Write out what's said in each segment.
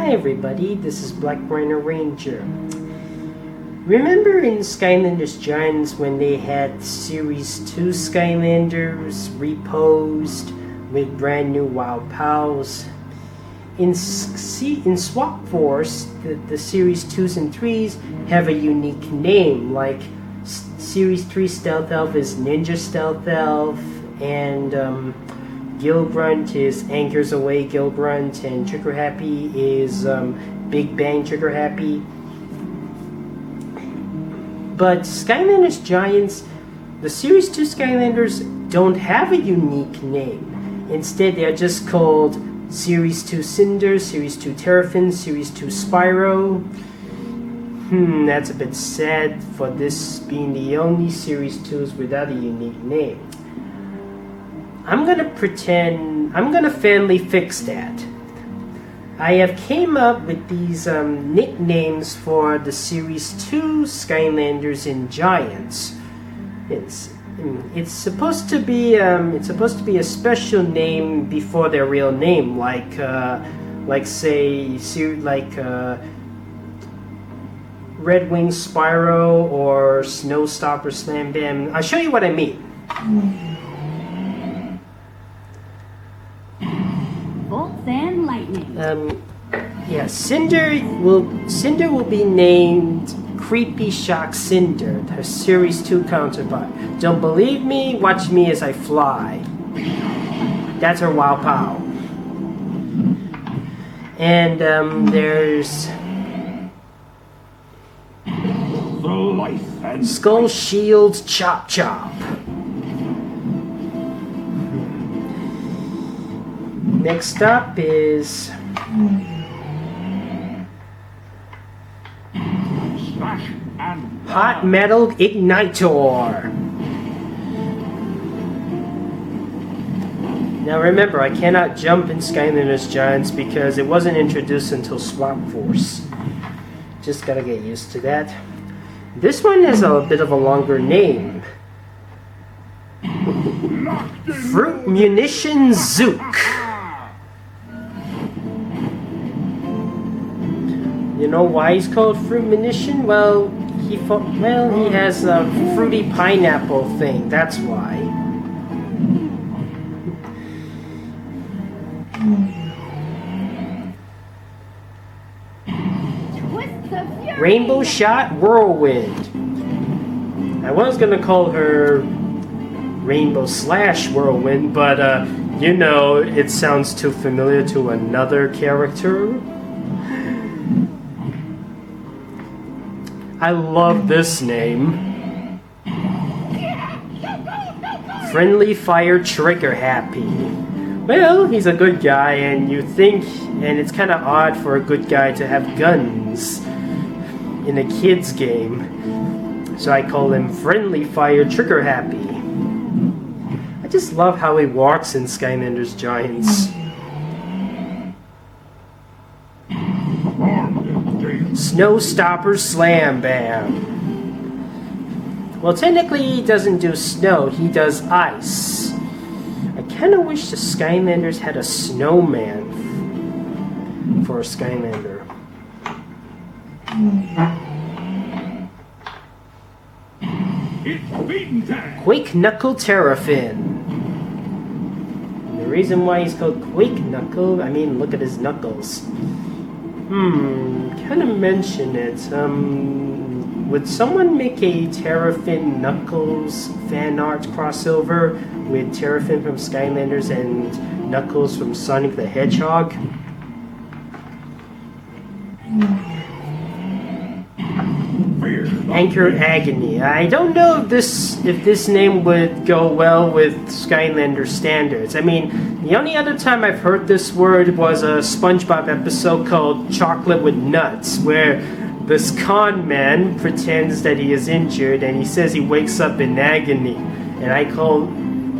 Hi everybody, this is Black Rhino Ranger. Remember in Skylanders Giants when they had Series 2 Skylanders reposed with brand new Wild Pals? In Swap Force, the Series 2s and 3s have a unique name, like Series 3 Stealth Elf is Ninja Stealth Elf, and Gill Grunt is Anchors Away Gill Grunt, and Trigger Happy is Big Bang Trigger Happy. But Skylanders Giants, the Series 2 Skylanders don't have a unique name. Instead, they are just called Series 2 Cynder, Series 2 Terrafin, Series 2 Spyro. That's a bit sad for this being the only Series 2s without a unique name. I'm gonna finally fix that. I have came up with these nicknames for the Series 2 Skylanders and Giants. It's supposed to be a special name before their real name, like Red Wing Spyro or Snowstopper Slam Bam. I'll show you what I mean. Bolts and lightning. Yeah, Cynder will be named Creepy Shock Cynder, her Series 2 counterpart. Don't believe me? Watch me as I fly. That's her Wow Pow. And there's Skull Shield Chop Chop. Next up is Hot Metal Ignitor. Now remember, I cannot jump in Skylanders Giants because it wasn't introduced until Swap Force. Just gotta get used to that. This one has a bit of a longer name. Fruit Munition Zook. You know why he's called Fruit Munition? Well, he has a fruity pineapple thing. That's why. Rainbow Shot Whirlwind. I was gonna call her Rainbow Slash Whirlwind, but you know, it sounds too familiar to another character. I love this name. Friendly Fire Trigger Happy. Well, he's a good guy, and you think, and it's kind of odd for a good guy to have guns in a kid's game. So I call him Friendly Fire Trigger Happy. I just love how he walks in Skylanders Giants. Snowstopper Slam Bam. Well, technically he doesn't do snow, he does ice. I kind of wish the Skylanders had a snowman for a Skylander. Quake Knuckle Terrafin. The reason why he's called Quake Knuckle, I mean, look at his knuckles. Kind of mention it. Would someone make a Terrafin Knuckles fan art crossover with Terrafin from Skylanders and Knuckles from Sonic the Hedgehog? Anchor Agony. I don't know if this name would go well with Skylander standards. I mean, the only other time I've heard this word was a SpongeBob episode called Chocolate with Nuts, where this con man pretends that he is injured and he says he wakes up in agony. And I call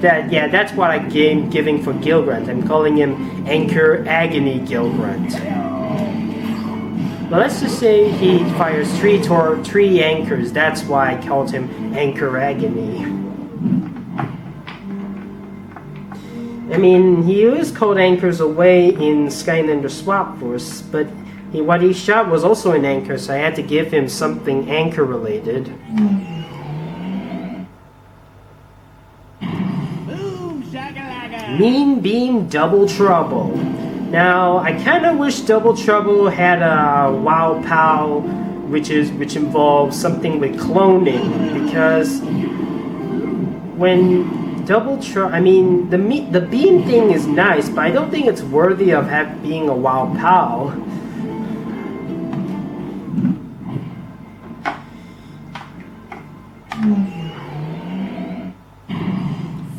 that, yeah, that's what I'm giving for Gill Grunt. I'm calling him Anchor Agony Gill Grunt. Well, let's just say he fires three anchors. That's why I called him Anchor Agony. I mean, he is called Anchors Away in Skylanders Swap Force, but what he shot was also an anchor, so I had to give him something anchor related. Boom, shakalaka. Mean Beam Double Trouble. Now, I kind of wish Double Trouble had a Wow Pow, which involves something with cloning, because when I mean, the beam thing is nice, but I don't think it's worthy of being a Wow Pow.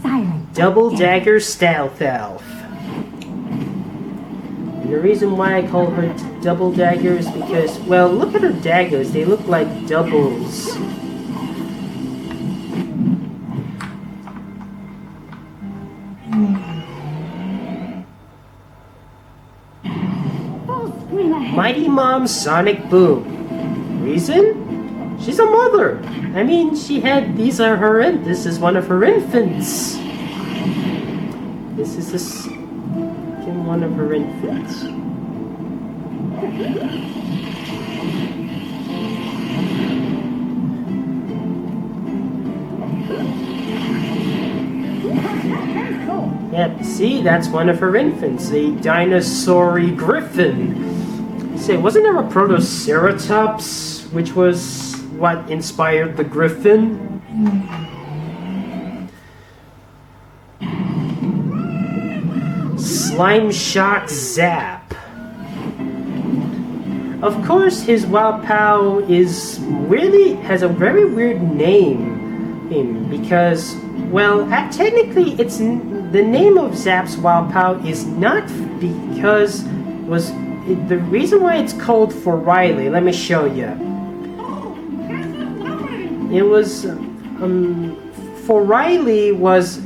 Silent. Double Dagger Stealth Elf. And the reason why I call her Double Dagger is because, well, look at her daggers. They look like doubles. Full screen ahead. Mighty Mom Sonic Boom. Reason? She's a mother. I mean, these are her, this is one of her infants. This is one of her infants. Yep, see, that's one of her infants, a dinosaur-y griffin. Say, wasn't there a Protoceratops, which was what inspired the griffin? Slime Shock Zap. Of course, his Wow Pow has a very weird name, because, well, technically, the name of Zap's Wow Pow is not because the reason why it's called For Riley. Let me show you. It was For Riley was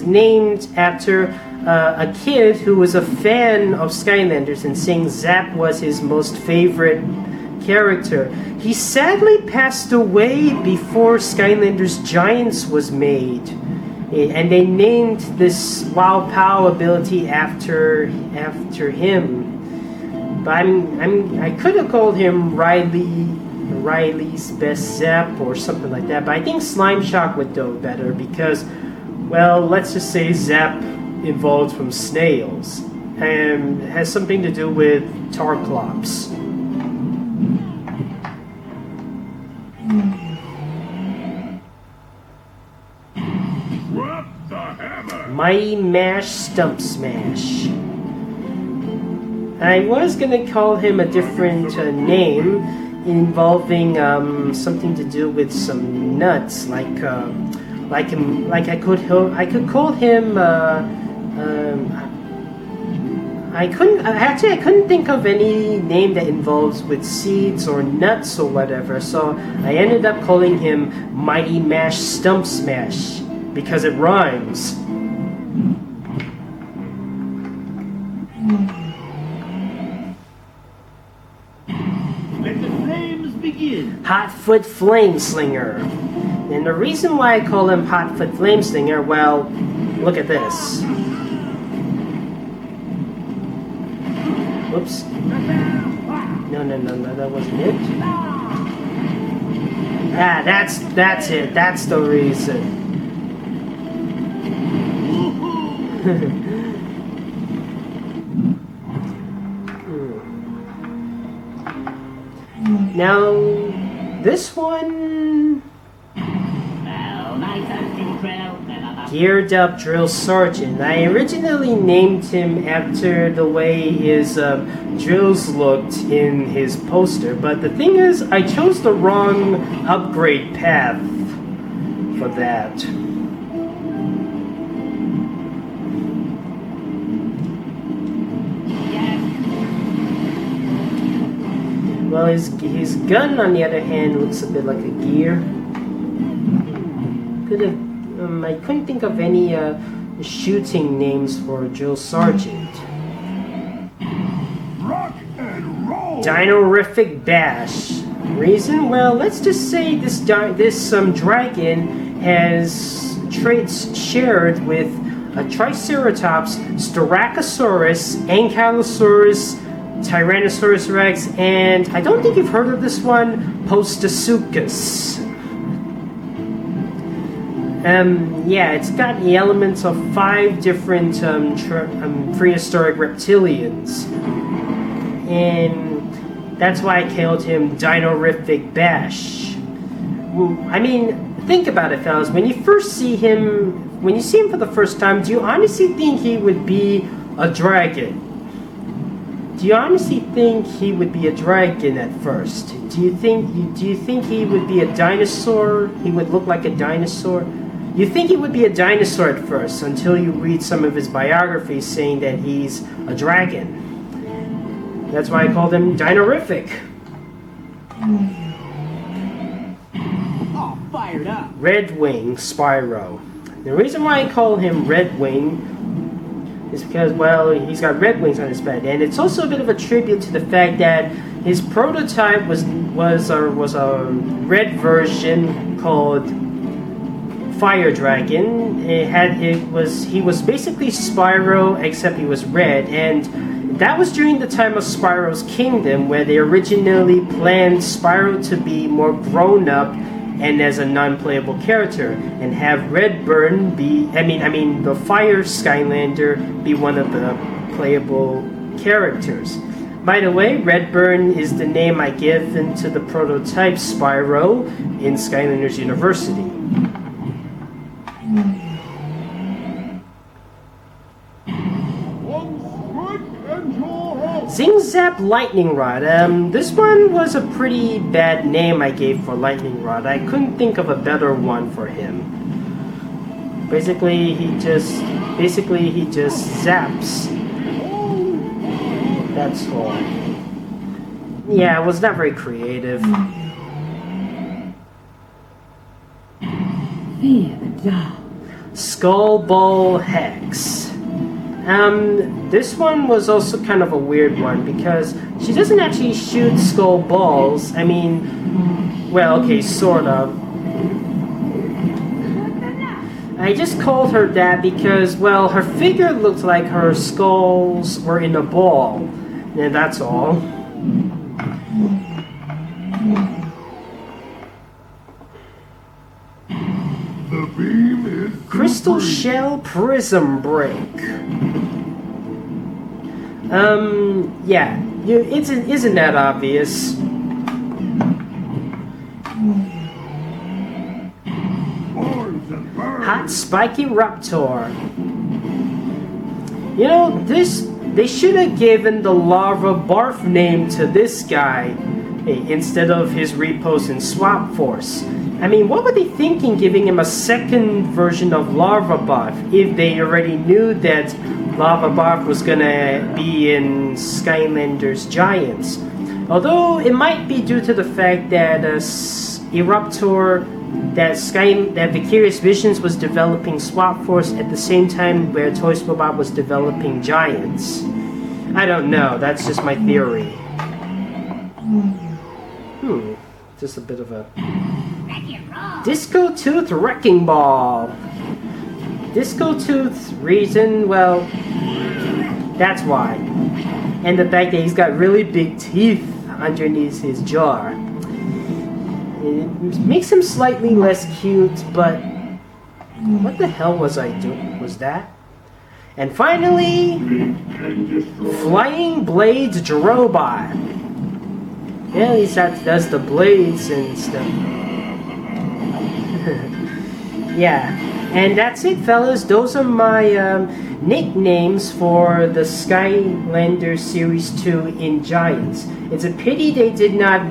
named after a kid who was a fan of Skylanders and saying Zap was his most favorite character. He sadly passed away before Skylanders Giants was made, and they named this Wow Pow ability after him. But I could have called him Riley's Best Zap or something like that, but I think Slime Shock would do better because, well, let's just say Zap evolved from snails and has something to do with Tarclops. Drop the hammer. Mighty Mash Stump Smash. I was gonna call him a different name involving something to do with some nuts, I could call him. I couldn't think of any name that involves with seeds or nuts or whatever, so I ended up calling him Mighty Mash Stump Smash because it rhymes. Let the flames begin. Hot Foot Flameslinger. And the reason why I call him Hot Foot Flameslinger, well, look at this. Whoops. No, that wasn't it. Ah, that's it. That's the reason. Now, this one... Geared Up Drill Sergeant. I originally named him after the way his drills looked in his poster, but the thing is, I chose the wrong upgrade path for that. Well, his gun, on the other hand, looks a bit like a gear. I couldn't think of any shooting names for Drill Sergeant. Rock and roll. Dinorific Bash. Reason? Well, let's just say this dragon has traits shared with a Triceratops, Styracosaurus, Ankylosaurus, Tyrannosaurus Rex, and I don't think you've heard of this one, Postosuchus. Yeah, it's got the elements of 5 different prehistoric reptilians, and that's why I called him Dinorific Bash. I mean, think about it, fellas. When you see him for the first time, do you honestly think he would be a dragon? Do you honestly think he would be a dragon at first? Do you think he would be a dinosaur? He would look like a dinosaur? You think he would be a dinosaur at first until you read some of his biographies saying that he's a dragon. That's why I called him Dinorific. All fired up. Red Wing Spyro. The reason why I call him Red Wing is because, well, he's got red wings on his back, and it's also a bit of a tribute to the fact that his prototype was a red version called Fire Dragon. He was basically Spyro, except he was red, and that was during the time of Spyro's Kingdom, where they originally planned Spyro to be more grown up and as a non-playable character, and have Redburn be, the Fire Skylander be one of the playable characters. By the way, Redburn is the name I give to the prototype Spyro in Skylanders University. Zing Zap Lightning Rod. This one was a pretty bad name I gave for Lightning Rod. I couldn't think of a better one for him. Basically, he just zaps. That's all. Yeah, it was not very creative. Fear the dog. Skull Ball Hex. This one was also kind of a weird one because she doesn't actually shoot skull balls. I mean, well, okay, sort of. I just called her that because, well, her figure looked like her skulls were in a ball. And that's all. The beam is Crystal Shell Prism Break. Yeah, isn't that obvious? Hot Spiky Raptor. You know, they should have given the Lava Barf name to this guy instead of his repose and swap force. I mean, what were they thinking giving him a second version of Lava Barf if they already knew that Lava Barf was gonna be in Skylanders Giants? Although it might be due to the fact that that Vicarious Visions was developing Swap Force at the same time where Toys Robot was developing Giants. I don't know, that's just my theory. Just a bit of a... Disco Tooth Wrecking Ball. Disco Tooth reason, well, that's why. And the fact that he's got really big teeth underneath his jaw. It makes him slightly less cute, but what the hell was I doing? Was that? And finally, Flying Blades Drobot. Yeah, at least that does the blades and stuff. Yeah, and that's it, fellas. Those are my nicknames for the Skylanders Series 2 in Giants. It's a pity they did not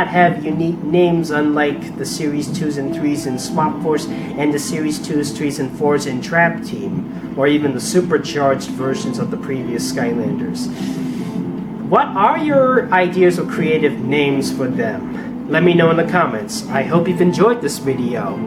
have unique names unlike the Series 2s and 3s in Swap Force and the Series 2s, 3s, and 4s in Trap Team, or even the supercharged versions of the previous Skylanders. What are your ideas of creative names for them? Let me know in the comments. I hope you've enjoyed this video.